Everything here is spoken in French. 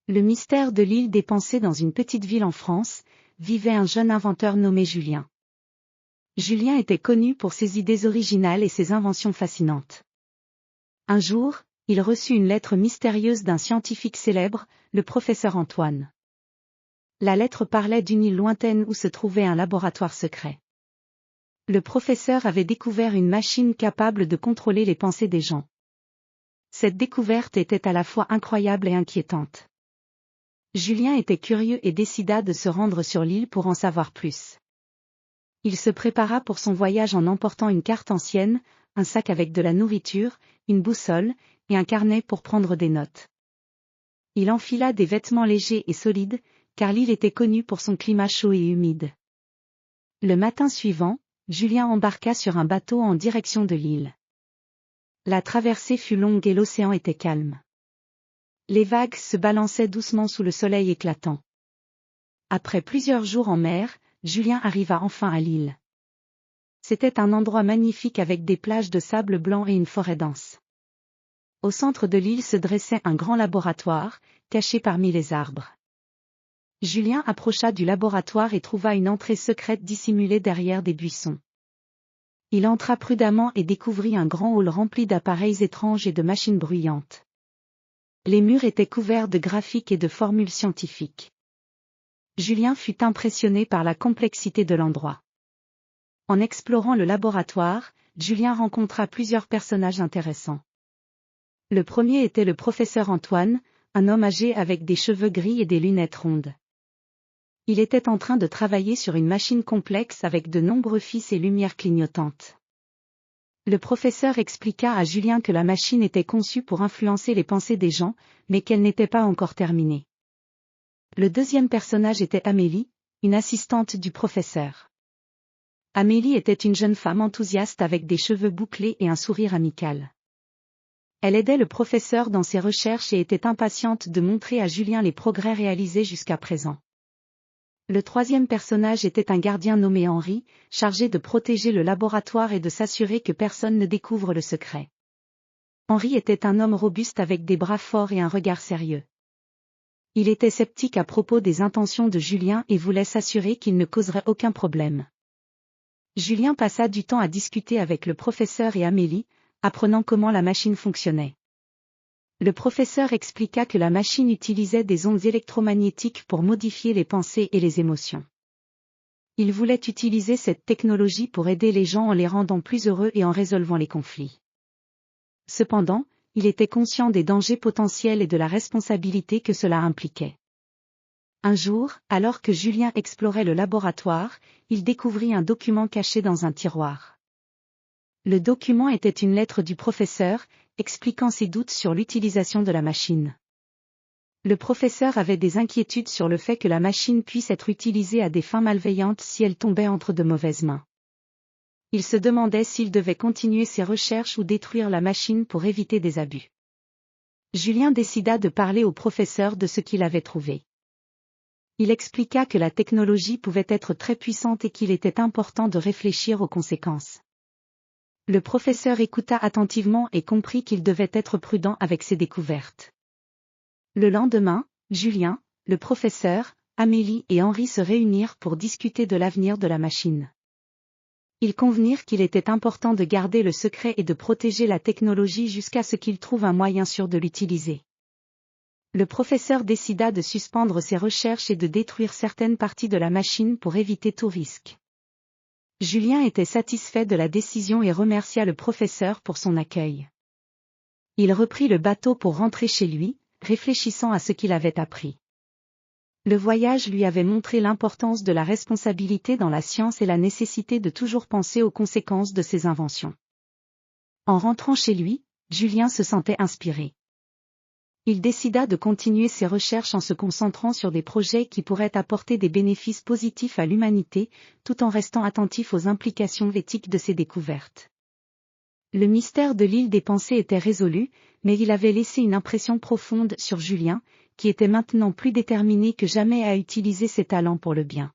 Le mystère de l'île des pensées. Dans une petite ville en France, vivait un jeune inventeur nommé Julien. Julien était connu pour ses idées originales et ses inventions fascinantes. Un jour, il reçut une lettre mystérieuse d'un scientifique célèbre, le professeur Antoine. La lettre parlait d'une île lointaine où se trouvait un laboratoire secret. Le professeur avait découvert une machine capable de contrôler les pensées des gens. Cette découverte était à la fois incroyable et inquiétante. Julien était curieux et décida de se rendre sur l'île pour en savoir plus. Il se prépara pour son voyage en emportant une carte ancienne, un sac avec de la nourriture, une boussole, et un carnet pour prendre des notes. Il enfila des vêtements légers et solides, car l'île était connue pour son climat chaud et humide. Le matin suivant, Julien embarqua sur un bateau en direction de l'île. La traversée fut longue et l'océan était calme. Les vagues se balançaient doucement sous le soleil éclatant. Après plusieurs jours en mer, Julien arriva enfin à l'île. C'était un endroit magnifique avec des plages de sable blanc et une forêt dense. Au centre de l'île se dressait un grand laboratoire, caché parmi les arbres. Julien approcha du laboratoire et trouva une entrée secrète dissimulée derrière des buissons. Il entra prudemment et découvrit un grand hall rempli d'appareils étranges et de machines bruyantes. Les murs étaient couverts de graphiques et de formules scientifiques. Julien fut impressionné par la complexité de l'endroit. En explorant le laboratoire, Julien rencontra plusieurs personnages intéressants. Le premier était le professeur Antoine, un homme âgé avec des cheveux gris et des lunettes rondes. Il était en train de travailler sur une machine complexe avec de nombreux fils et lumières clignotantes. Le professeur expliqua à Julien que la machine était conçue pour influencer les pensées des gens, mais qu'elle n'était pas encore terminée. Le deuxième personnage était Amélie, une assistante du professeur. Amélie était une jeune femme enthousiaste avec des cheveux bouclés et un sourire amical. Elle aidait le professeur dans ses recherches et était impatiente de montrer à Julien les progrès réalisés jusqu'à présent. Le troisième personnage était un gardien nommé Henri, chargé de protéger le laboratoire et de s'assurer que personne ne découvre le secret. Henri était un homme robuste avec des bras forts et un regard sérieux. Il était sceptique à propos des intentions de Julien et voulait s'assurer qu'il ne causerait aucun problème. Julien passa du temps à discuter avec le professeur et Amélie, apprenant comment la machine fonctionnait. Le professeur expliqua que la machine utilisait des ondes électromagnétiques pour modifier les pensées et les émotions. Il voulait utiliser cette technologie pour aider les gens en les rendant plus heureux et en résolvant les conflits. Cependant, il était conscient des dangers potentiels et de la responsabilité que cela impliquait. Un jour, alors que Julien explorait le laboratoire, il découvrit un document caché dans un tiroir. Le document était une lettre du professeur, expliquant ses doutes sur l'utilisation de la machine. Le professeur avait des inquiétudes sur le fait que la machine puisse être utilisée à des fins malveillantes si elle tombait entre de mauvaises mains. Il se demandait s'il devait continuer ses recherches ou détruire la machine pour éviter des abus. Julien décida de parler au professeur de ce qu'il avait trouvé. Il expliqua que la technologie pouvait être très puissante et qu'il était important de réfléchir aux conséquences. Le professeur écouta attentivement et comprit qu'il devait être prudent avec ses découvertes. Le lendemain, Julien, le professeur, Amélie et Henri se réunirent pour discuter de l'avenir de la machine. Ils convenirent qu'il était important de garder le secret et de protéger la technologie jusqu'à ce qu'ils trouvent un moyen sûr de l'utiliser. Le professeur décida de suspendre ses recherches et de détruire certaines parties de la machine pour éviter tout risque. Julien était satisfait de la décision et remercia le professeur pour son accueil. Il reprit le bateau pour rentrer chez lui, réfléchissant à ce qu'il avait appris. Le voyage lui avait montré l'importance de la responsabilité dans la science et la nécessité de toujours penser aux conséquences de ses inventions. En rentrant chez lui, Julien se sentait inspiré. Il décida de continuer ses recherches en se concentrant sur des projets qui pourraient apporter des bénéfices positifs à l'humanité, tout en restant attentif aux implications éthiques de ses découvertes. Le mystère de l'île des pensées était résolu, mais il avait laissé une impression profonde sur Julien, qui était maintenant plus déterminé que jamais à utiliser ses talents pour le bien.